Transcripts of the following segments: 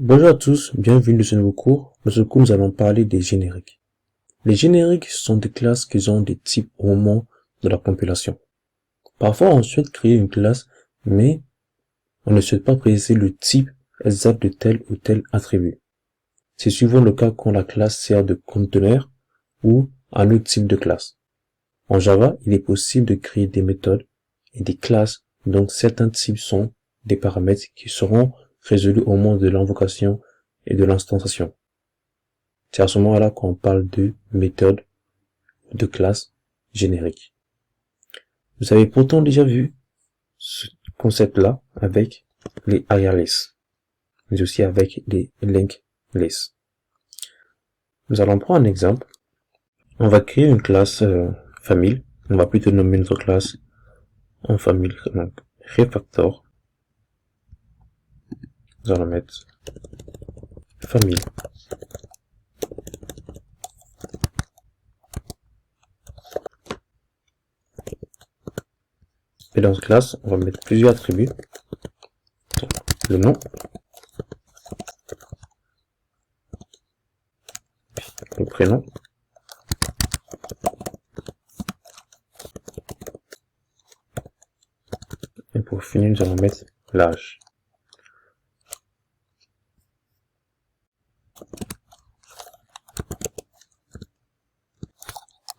Bonjour à tous, bienvenue dans ce nouveau cours. Dans ce cours, nous allons parler des génériques. Les génériques sont des classes qui ont des types au moment de la compilation. Parfois, on souhaite créer une classe, mais on ne souhaite pas préciser le type exact de tel ou tel attribut. C'est souvent le cas quand la classe sert de conteneur ou un autre type de classe. En Java, il est possible de créer des méthodes et des classes dont certains types sont des paramètres qui seront résolus au moment de l'invocation et de l'instanciation. C'est à ce moment-là qu'on parle de méthode de classe générique. Vous avez pourtant déjà vu ce concept-là avec les ARLS, mais aussi avec les linked lists. Nous allons prendre un exemple. On va créer une classe famille. On va plutôt nommer notre classe en famille, donc refactor. Nous allons mettre famille. Et dans cette classe, on va mettre plusieurs attributs. Donc, le nom, le prénom, et pour finir, nous allons mettre l'âge.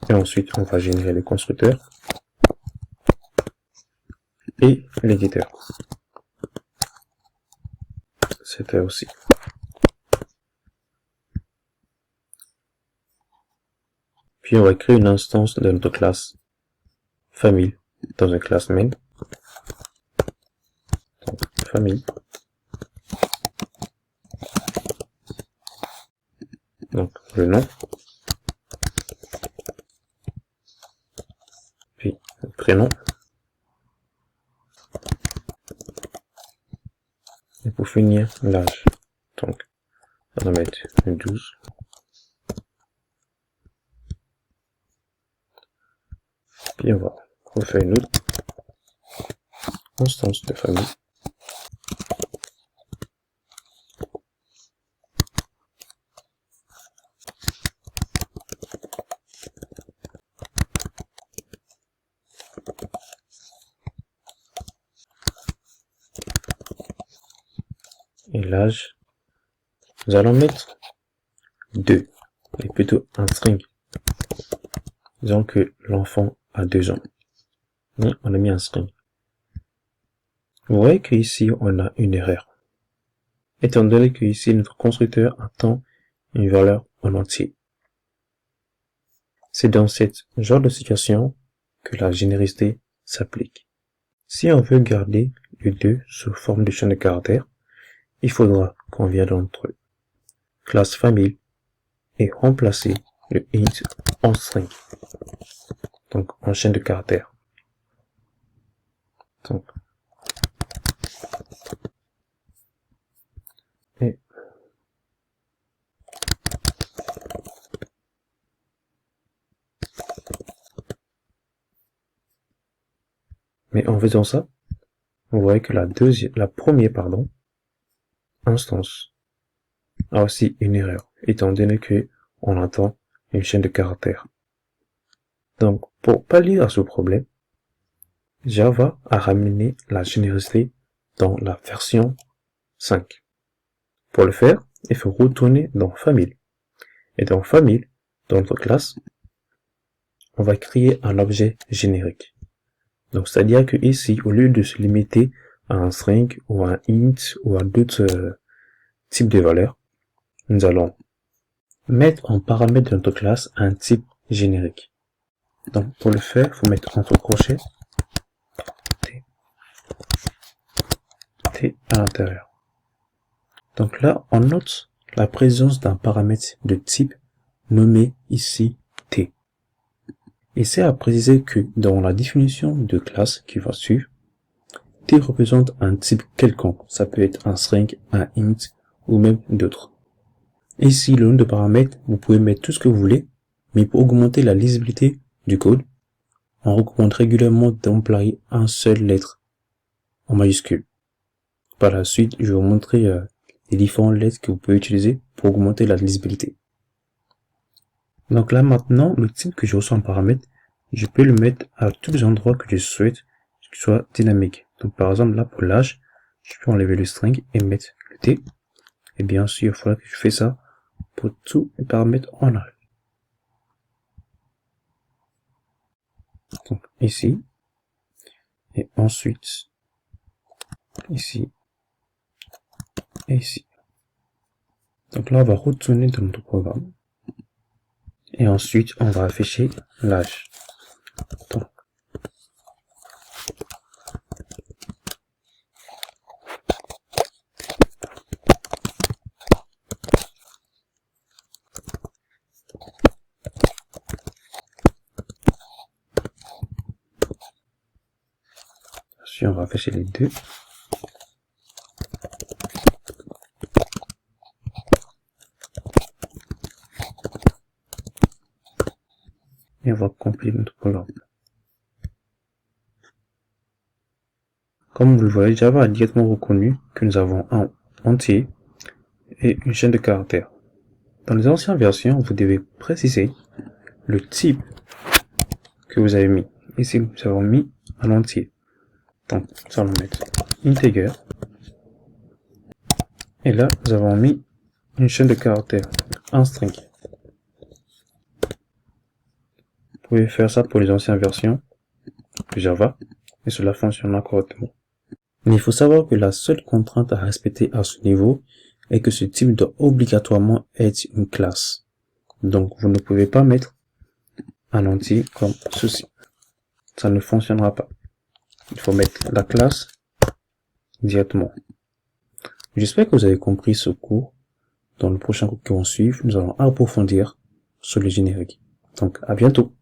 Et ensuite, on va générer les constructeurs et l'éditeur. C'était aussi. Puis on va créer une instance de notre classe famille dans une classe main. Donc, famille. Donc le nom. Puis le prénom. Et pour finir, l'âge. Donc, on va mettre 12. Puis on va refaire une autre instance de famille. Et l'âge, nous allons mettre 2, et plutôt un string. Disons que l'enfant a 2 ans. Et on a mis un string. Vous voyez qu'ici, on a une erreur. Étant donné que ici, notre constructeur attend une valeur en entier. C'est dans ce genre de situation que la généricité s'applique. Si on veut garder le 2 sous forme de chaîne de caractères, il faudra qu'on vienne dans notre classe famille et remplacer le int en string. Donc en chaîne de caractères. Donc, mais en faisant ça, vous voyez que la première instance a aussi une erreur, étant donné que on attend une chaîne de caractères. Donc, pour pallier à ce problème, Java a ramené la généricité dans la version 5. Pour le faire, il faut retourner dans famille. Et dans famille, dans notre classe, on va créer un objet générique. Donc, c'est-à-dire que ici, au lieu de se limiter à un string ou à un int ou à d'autres types de valeurs, nous allons mettre en paramètre de notre classe un type générique. Donc, pour le faire, il faut mettre entre crochets T à l'intérieur. Donc là, on note la présence d'un paramètre de type nommé ici T. Et c'est à préciser que dans la définition de classe qui va suivre, T représente un type quelconque. Ça peut être un string, un int ou même d'autres. Ici, le nom de paramètre, vous pouvez mettre tout ce que vous voulez, mais pour augmenter la lisibilité du code, on recommande régulièrement d'employer un seul lettre en majuscule. Par la suite, je vais vous montrer des différentes lettres que vous pouvez utiliser pour augmenter la lisibilité. Donc là maintenant, le type que je reçois en paramètre, je peux le mettre à tous les endroits que je souhaite qu'il soit dynamique. Donc par exemple là pour l'âge, je peux enlever le string et mettre le T. Et bien sûr, il faudra que je fasse ça pour tous les paramètres en âge. Donc ici, et ensuite ici et ici. Donc là on va retourner dans notre programme et ensuite on va afficher l'âge. Donc on va afficher les deux. Et on va compiler notre programme. Comme vous le voyez, Java a directement reconnu que nous avons un entier et une chaîne de caractères. Dans les anciennes versions, vous devez préciser le type que vous avez mis. Ici, nous avons mis un entier. Donc, nous allons mettre integer. Et là, nous avons mis une chaîne de caractères, un string. Vous pouvez faire ça pour les anciennes versions de Java, et cela fonctionnera correctement. Mais il faut savoir que la seule contrainte à respecter à ce niveau est que ce type doit obligatoirement être une classe. Donc, vous ne pouvez pas mettre un entier comme ceci. Ça ne fonctionnera pas. Il faut mettre la classe directement. J'espère que vous avez compris ce cours. Dans le prochain cours qui va suivre, nous allons approfondir sur le générique. Donc, à bientôt.